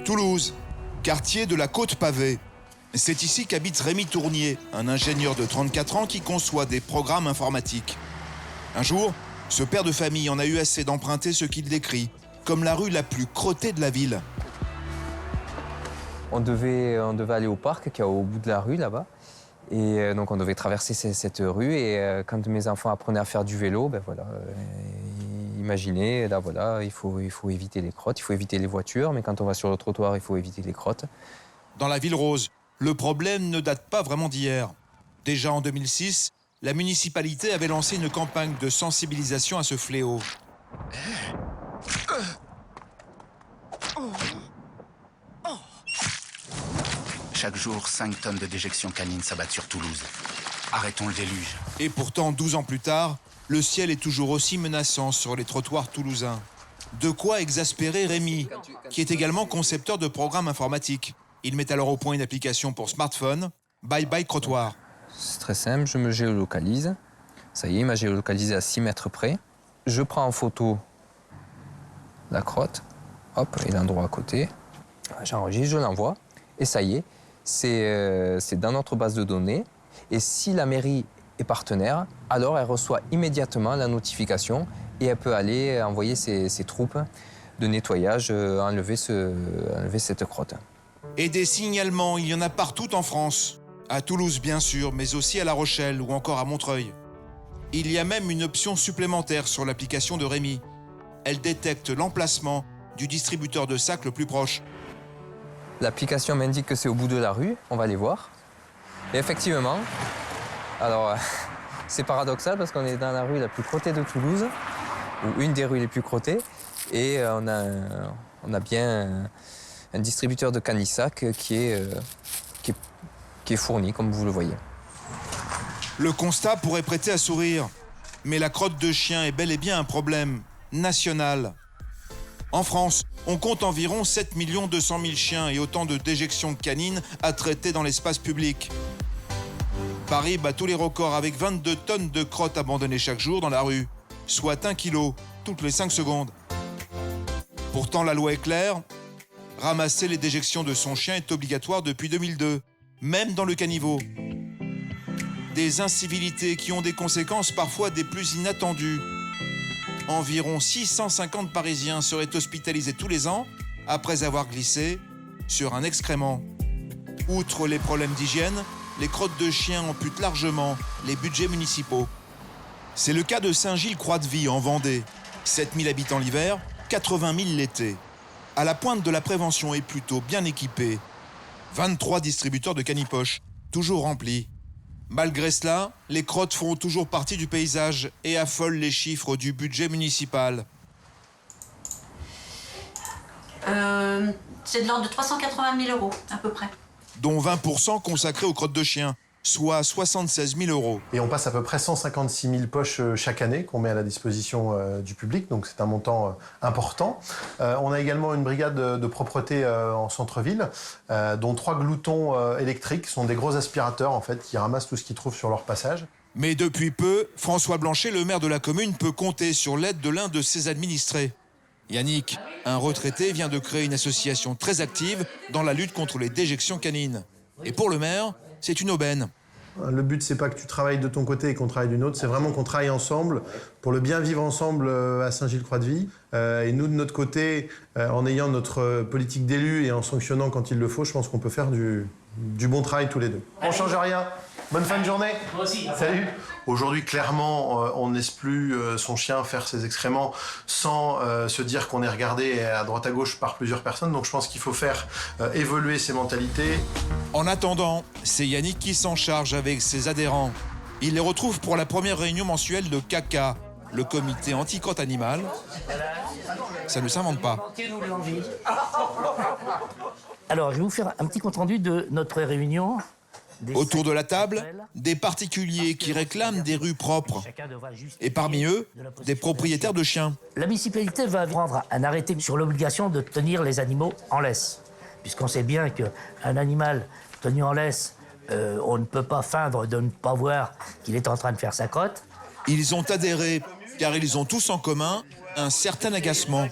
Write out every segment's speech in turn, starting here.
Toulouse, quartier de la Côte Pavée. C'est ici qu'habite Rémi Tournier, un ingénieur de 34 ans qui conçoit des programmes informatiques. Un jour, ce père de famille en a eu assez d'emprunter ce qu'il décrit comme la rue la plus crottée de la ville. On devait aller au parc qui est au bout de la rue là-bas. Et donc on devait traverser cette rue et quand mes enfants apprenaient à faire du vélo, imaginez, là voilà, il faut éviter les crottes, il faut éviter les voitures, mais quand on va sur le trottoir, il faut éviter les crottes. Dans la ville rose, le problème ne date pas vraiment d'hier. Déjà en 2006, la municipalité avait lancé une campagne de sensibilisation à ce fléau. Chaque jour, 5 tonnes de déjection canine s'abattent sur Toulouse. Arrêtons le déluge. Et pourtant, 12 ans plus tard, le ciel est toujours aussi menaçant sur les trottoirs toulousains. De quoi exaspérer Rémi, qui est également concepteur de programmes informatiques. Il met alors au point une application pour smartphone, Bye Bye Trottoir. C'est très simple, je me géolocalise. Ça y est, il m'a géolocalisé à 6 mètres près. Je prends en photo la crotte, hop, et l'endroit à côté. J'enregistre, je l'envoie, et ça y est. C'est dans notre base de données. Et si la mairie est partenaire, alors elle reçoit immédiatement la notification et elle peut aller envoyer ses troupes de nettoyage, enlever cette crotte. Et des signalements, il y en a partout en France. À Toulouse, bien sûr, mais aussi à La Rochelle ou encore à Montreuil. Il y a même une option supplémentaire sur l'application de Rémi. Elle détecte l'emplacement du distributeur de sacs le plus proche. L'application m'indique que c'est au bout de la rue, on va aller voir. Et effectivement, alors c'est paradoxal parce qu'on est dans la rue la plus crottée de Toulouse, ou une des rues les plus crottées, et on a bien un distributeur de canisac qui est fourni, comme vous le voyez. Le constat pourrait prêter à sourire, mais la crotte de chien est bel et bien un problème national. En France, on compte environ 7 200 000 chiens et autant de déjections canines à traiter dans l'espace public. Paris bat tous les records avec 22 tonnes de crottes abandonnées chaque jour dans la rue, soit 1 kilo toutes les 5 secondes. Pourtant, la loi est claire. Ramasser les déjections de son chien est obligatoire depuis 2002, même dans le caniveau. Des incivilités qui ont des conséquences parfois des plus inattendues. Environ 650 Parisiens seraient hospitalisés tous les ans après avoir glissé sur un excrément. Outre les problèmes d'hygiène, les crottes de chiens amputent largement les budgets municipaux. C'est le cas de Saint-Gilles-Croix-de-Vie en Vendée. 7 000 habitants l'hiver, 80 000 l'été. À la pointe de la prévention et plutôt bien équipée. 23 distributeurs de canipoches, toujours remplis. Malgré cela, les crottes font toujours partie du paysage et affolent les chiffres du budget municipal. C'est de l'ordre de 380 000 € à peu près. Dont 20% consacrés aux crottes de chiens, soit 76 000 €. Et on passe à peu près 156 000 poches chaque année qu'on met à la disposition du public, donc c'est un montant important. On a également une brigade de propreté en centre-ville, dont 3 gloutons électriques, sont des gros aspirateurs en fait, qui ramassent tout ce qu'ils trouvent sur leur passage. Mais depuis peu, François Blanchet, le maire de la commune, peut compter sur l'aide de l'un de ses administrés. Yannick, un retraité, vient de créer une association très active dans la lutte contre les déjections canines. Et pour le maire, c'est une aubaine. Le but, c'est pas que tu travailles de ton côté et qu'on travaille d'une autre, c'est vraiment qu'on travaille ensemble pour le bien vivre ensemble à Saint-Gilles-Croix-de-Vie. Et nous, de notre côté, en ayant notre politique d'élu et en sanctionnant quand il le faut, je pense qu'on peut faire du bon travail tous les deux. On change rien. Bonne fin de journée. Toi aussi. Salut. Aujourd'hui, clairement, on ne laisse plus son chien faire ses excréments sans se dire qu'on est regardé à droite à gauche par plusieurs personnes. Donc je pense qu'il faut faire évoluer ces mentalités. En attendant, c'est Yannick qui s'en charge avec ses adhérents. Il les retrouve pour la première réunion mensuelle de CACA, le comité anti-crotte animale. Ça ne s'invente pas. Alors, je vais vous faire un petit compte-rendu de notre réunion. Autour de la table, des particuliers qui réclament des rues propres. Et parmi eux, des propriétaires de chiens. La municipalité va prendre un arrêté sur l'obligation de tenir les animaux en laisse. Puisqu'on sait bien qu'un animal tenu en laisse, on ne peut pas feindre de ne pas voir qu'il est en train de faire sa crotte. Ils ont adhéré, car ils ont tous en commun un certain agacement.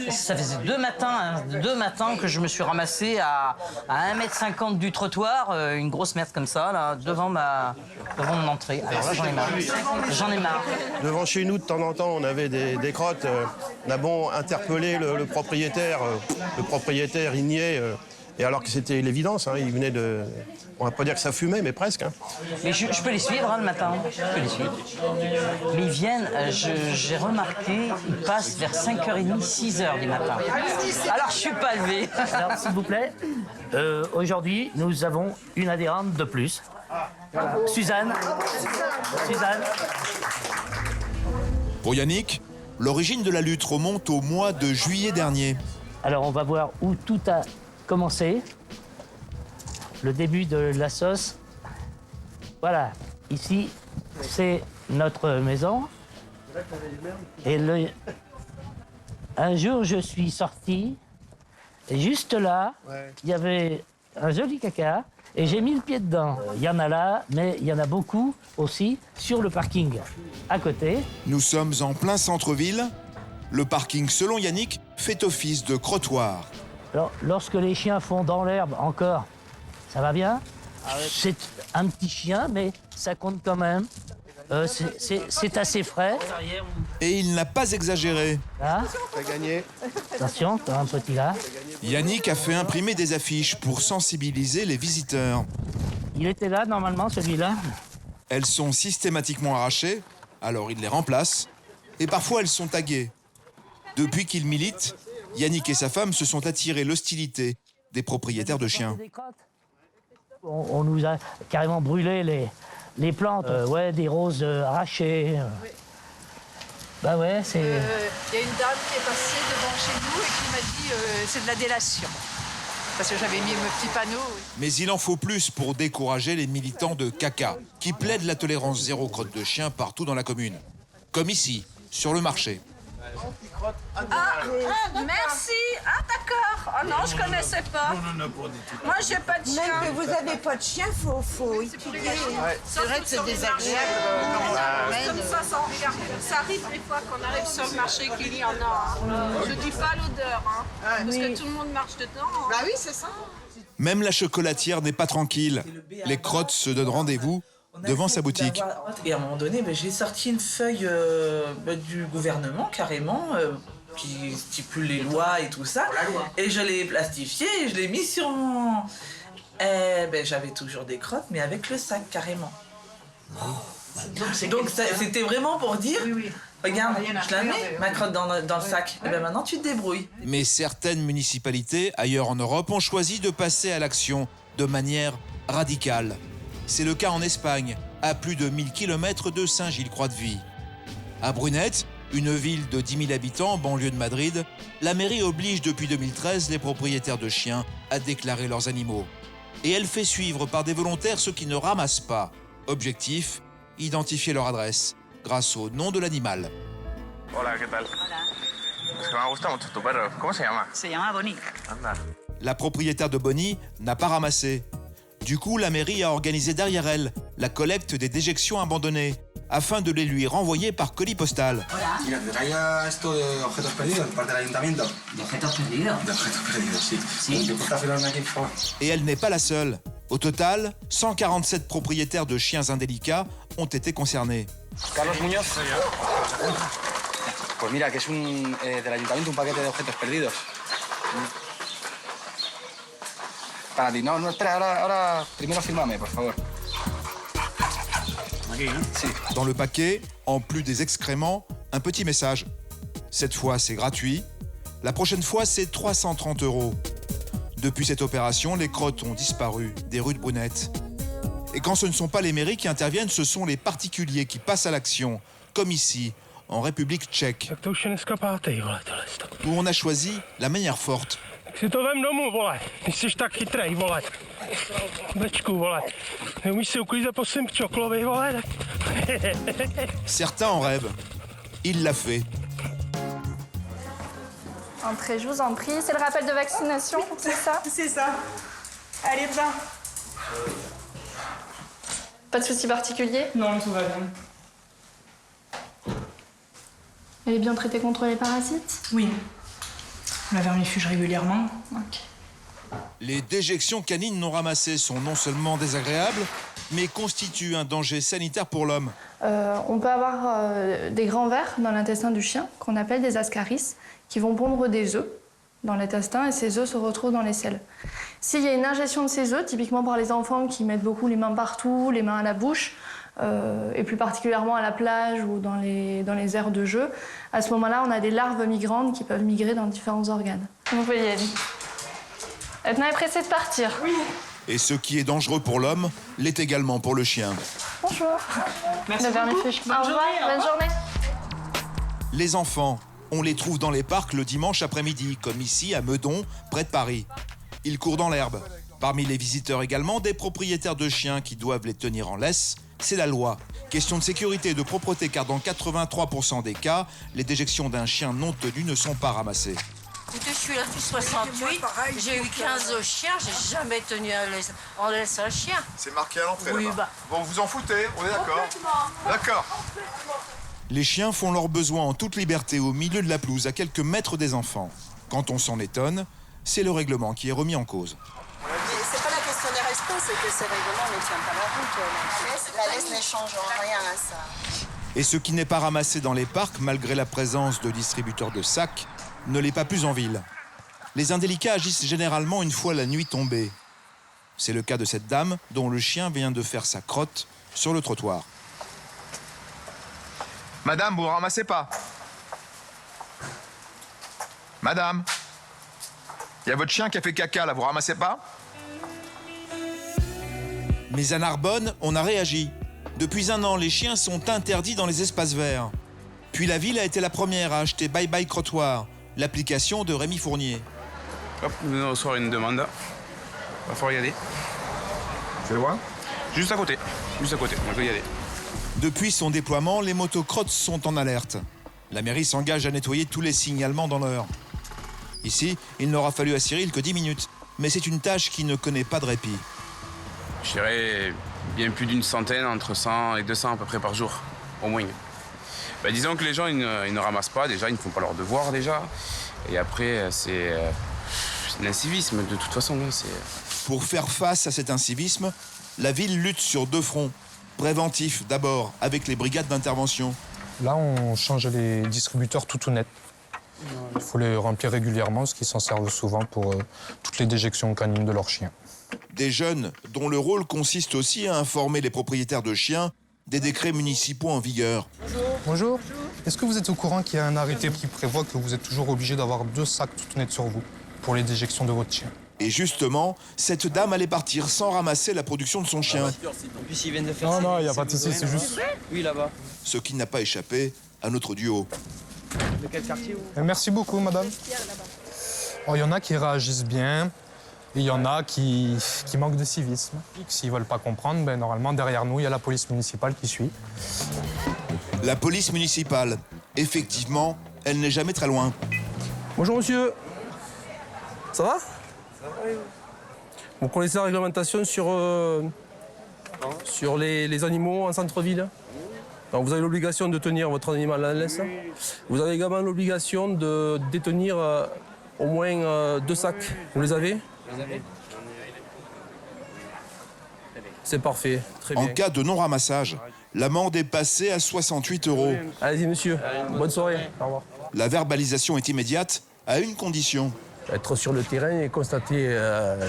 Ça faisait deux matins que je me suis ramassé à 1,50 m du trottoir, une grosse merde comme ça, là, devant mon entrée. Alors là, j'en ai marre. J'en ai marre. Devant chez nous, de temps en temps, on avait des crottes. On a bon interpellé le propriétaire. Le propriétaire, il niait. Et alors que c'était l'évidence, hein, il venait de... On va pas dire que ça fumait, mais presque. Hein. Mais je peux les suivre hein, le matin. Je peux les suivre. Mais ils viennent, j'ai remarqué, ils passent vers 5h30, 6h du matin. Alors je suis pas levé. Alors, s'il vous plaît, aujourd'hui, nous avons une adhérente de plus. Voilà. Suzanne. Pour Yannick, l'origine de la lutte remonte au mois de juillet dernier. Alors, on va voir où tout a commencé. Le début de la sauce. Voilà, ici, c'est notre maison. Et un jour, je suis sorti, et juste là, il y avait un joli caca, et j'ai mis le pied dedans. Il y en a là, mais il y en a beaucoup aussi sur le parking, à côté. Nous sommes en plein centre-ville. Le parking, selon Yannick, fait office de crottoir. Alors, lorsque les chiens font dans l'herbe encore, ça va bien. C'est un petit chien, mais ça compte quand même. C'est assez frais. Et il n'a pas exagéré. Là. T'as gagné. Attention, t'as un petit là. Yannick a fait imprimer des affiches pour sensibiliser les visiteurs. Il était là, normalement, celui-là. Elles sont systématiquement arrachées, alors il les remplace. Et parfois, elles sont taguées. Depuis qu'il milite, Yannick et sa femme se sont attirés l'hostilité des propriétaires de chiens. On nous a carrément brûlé les plantes. Ouais, des roses arrachées. Oui. Bah ouais, c'est... Il y a une dame qui est passée devant chez nous et qui m'a dit c'est de la délation. Parce que j'avais mis mes petits panneaux. Mais il en faut plus pour décourager les militants de caca, qui plaident la tolérance zéro crotte de chien partout dans la commune. Comme ici, sur le marché. Merci. Ah d'accord. Oh non, je connaissais pas. Non, pas du tout. Moi, j'ai pas de chien. Même que vous n'avez pas de chien, faut étudier. C'est vrai que c'est désagréable quand on ramène. Ça arrive des fois qu'on arrive sur le marché qu'il y en a. Je dis pas l'odeur, hein, parce que tout le monde marche dedans. Bah oui, c'est ça. Même la chocolatière n'est pas tranquille. Les crottes se donnent rendez-vous devant sa boutique. Et à un moment donné, j'ai sorti une feuille du gouvernement, carrément, qui stipule les lois et tout ça. Et je l'ai plastifiée et je l'ai mis sur mon... j'avais toujours des crottes, mais avec le sac, carrément. Donc c'était vraiment pour dire... Regarde, je la mets, ma crotte dans le sac. Et maintenant, tu te débrouilles. Mais certaines municipalités, ailleurs en Europe, ont choisi de passer à l'action de manière radicale. C'est le cas en Espagne, à plus de 1000 km de Saint-Gilles-Croix-de-Vie. À Brunette, une ville de 10 000 habitants en banlieue de Madrid, la mairie oblige depuis 2013 les propriétaires de chiens à déclarer leurs animaux. Et elle fait suivre par des volontaires ceux qui ne ramassent pas. Objectif, identifier leur adresse grâce au nom de l'animal. Hola, ¿qué tal? Hola. Es que me gusta mucho tu perro. ¿Cómo se llama? Se llama Bonnie. Anda. La propriétaire de Bonnie n'a pas ramassé. Du coup, la mairie a organisé derrière elle la collecte des déjections abandonnées afin de les lui renvoyer par colis postal. Hola. Mira, te traía esto de objetos perdidos de parte del ayuntamiento. ¿De objetos perdidos? De objetos perdidos, sí. Sí. ¿Te puedes firmarme aquí, por favor? Et elle n'est pas la seule. Au total, 147 propriétaires de chiens indélicats ont été concernés. Carlos Muñoz. Pues mira, que es del ayuntamiento un paquete de objetos perdidos. Para ti. No, espera, ahora primero fírmame, por favor. Aquí, hein? Sí. Dans le paquet, en plus des excréments, un petit message. Cette fois, c'est gratuit. La prochaine fois, c'est 330 €. Depuis cette opération, les crottes ont disparu des rues de Brunette. Et quand ce ne sont pas les mairies qui interviennent, ce sont les particuliers qui passent à l'action, comme ici, en République tchèque, où on a choisi la manière forte. Si to vem domů, vole. Ty jsi tak chytrej, vole. Bečku, vole. Neumíš si uklízet po svým čoklovi, vole. Certains en rêvent. Il l'a fait. Entrez, je vous en prie. C'est le rappel de vaccination, c'est ça? C'est ça. Allez, viens. Pas de soucis particuliers? Non, tout va bien. Elle est bien traitée contre les parasites? Oui. On la vermifuge régulièrement. Ok. Les déjections canines non ramassées sont non seulement désagréables, mais constituent un danger sanitaire pour l'homme. On peut avoir des grands vers dans l'intestin du chien, qu'on appelle des ascaris, qui vont pondre des œufs dans l'intestin et ces œufs se retrouvent dans les selles. S'il y a une ingestion de ces œufs, typiquement par les enfants qui mettent beaucoup les mains partout, les mains à la bouche, et plus particulièrement à la plage ou dans les aires de jeu, à ce moment-là, on a des larves migrantes qui peuvent migrer dans différents organes. Vous pouvez y aller. Edna est pressée de partir. Oui. Et ce qui est dangereux pour l'homme l'est également pour le chien. Bonjour. Merci beaucoup. Au revoir, bonne journée. Les enfants, on les trouve dans les parcs le dimanche après-midi, comme ici à Meudon, près de Paris. Ils courent dans l'herbe. Parmi les visiteurs également, des propriétaires de chiens qui doivent les tenir en laisse. C'est la loi. Question de sécurité et de propreté, car dans 83% des cas, les déjections d'un chien non tenu ne sont pas ramassées. Écoutez, je suis là depuis 68, j'ai eu 15 chiens, j'ai jamais tenu en laisse un chien. C'est marqué à l'entrée Oui, là-bas. Bon, vous en foutez, on est d'accord? D'accord. Les chiens font leurs besoins en toute liberté au milieu de la pelouse, à quelques mètres des enfants. Quand on s'en étonne, c'est le règlement qui est remis en cause. C'est pas la question des restos, c'est que ces règlements ne tiennent pas la route. La laisse n'échange rien à ça. Et ce qui n'est pas ramassé dans les parcs, malgré la présence de distributeurs de sacs, ne l'est pas plus en ville. Les indélicats agissent généralement une fois la nuit tombée. C'est le cas de cette dame dont le chien vient de faire sa crotte sur le trottoir. Madame, vous ramassez pas? Madame, il y a votre chien qui a fait caca là, vous ramassez pas? Mais à Narbonne, on a réagi. Depuis 1 an, les chiens sont interdits dans les espaces verts. Puis la ville a été la première à acheter Bye Bye Crottoir, l'application de Rémi Fournier. Hop, nous venons de recevoir une demande. Va falloir y aller. C'est loin? Juste à côté, on peut y aller. Depuis son déploiement, les motocrottes sont en alerte. La mairie s'engage à nettoyer tous les signalements dans l'heure. Ici, il n'aura fallu à Cyril que 10 minutes. Mais c'est une tâche qui ne connaît pas de répit. Je dirais bien plus d'une centaine, entre 100 et 200 à peu près par jour, au moins. Disons que les gens, ils ne ramassent pas, déjà, ils ne font pas leur devoir, déjà. Et après, c'est l'incivisme, de toute façon. Pour faire face à cet incivisme, la ville lutte sur 2 fronts. Préventif, d'abord, avec les brigades d'intervention. Là, on change les distributeurs tout net. Il faut les remplir régulièrement, parce qu'ils s'en servent souvent pour toutes les déjections canines de leurs chiens. Des jeunes dont le rôle consiste aussi à informer les propriétaires de chiens des décrets municipaux en vigueur. Bonjour. Est-ce que vous êtes au courant qu'il y a un arrêté qui prévoit que vous êtes toujours obligé d'avoir 2 sacs tout nets sur vous pour les déjections de votre chien? Et justement, cette dame allait partir sans ramasser la production de son chien. Non, il n'y a pas de souci, c'est juste... Oui, là-bas. Ce qui n'a pas échappé à notre duo. De quel quartier? Merci beaucoup, madame. Il y en a qui réagissent bien, et il y en a qui manquent de civisme. S'ils ne veulent pas comprendre, normalement, derrière nous, il y a la police municipale qui suit. La police municipale, effectivement, elle n'est jamais très loin. Bonjour, monsieur. Ça va? Vous connaissez la réglementation sur les animaux en centre-ville? Donc vous avez l'obligation de tenir votre animal en laisse. Vous avez également l'obligation de détenir au moins 2 sacs. Vous les avez? C'est parfait, très bien. En cas de non-ramassage, l'amende est passée à 68 €. Allez-y, monsieur. Bonne soirée. Au revoir. La verbalisation est immédiate, à une condition. Être sur le terrain et constater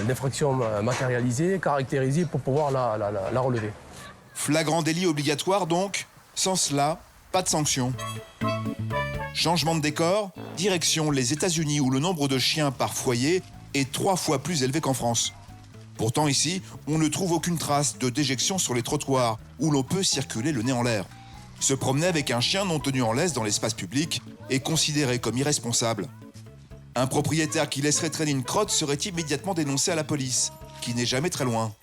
l'infraction matérialisée, caractérisée pour pouvoir la relever. Flagrant délit obligatoire donc, sans cela, pas de sanction. Changement de décor, direction les États-Unis où le nombre de chiens par foyer est 3 fois plus élevé qu'en France. Pourtant ici, on ne trouve aucune trace de déjection sur les trottoirs où l'on peut circuler le nez en l'air. Se promener avec un chien non tenu en laisse dans l'espace public est considéré comme irresponsable. Un propriétaire qui laisserait traîner une crotte serait immédiatement dénoncé à la police, qui n'est jamais très loin.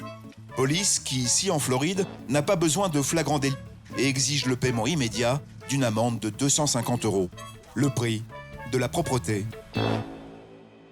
Police qui, ici en Floride, n'a pas besoin de flagrant délit et exige le paiement immédiat d'une amende de 250 €. Le prix de la propreté.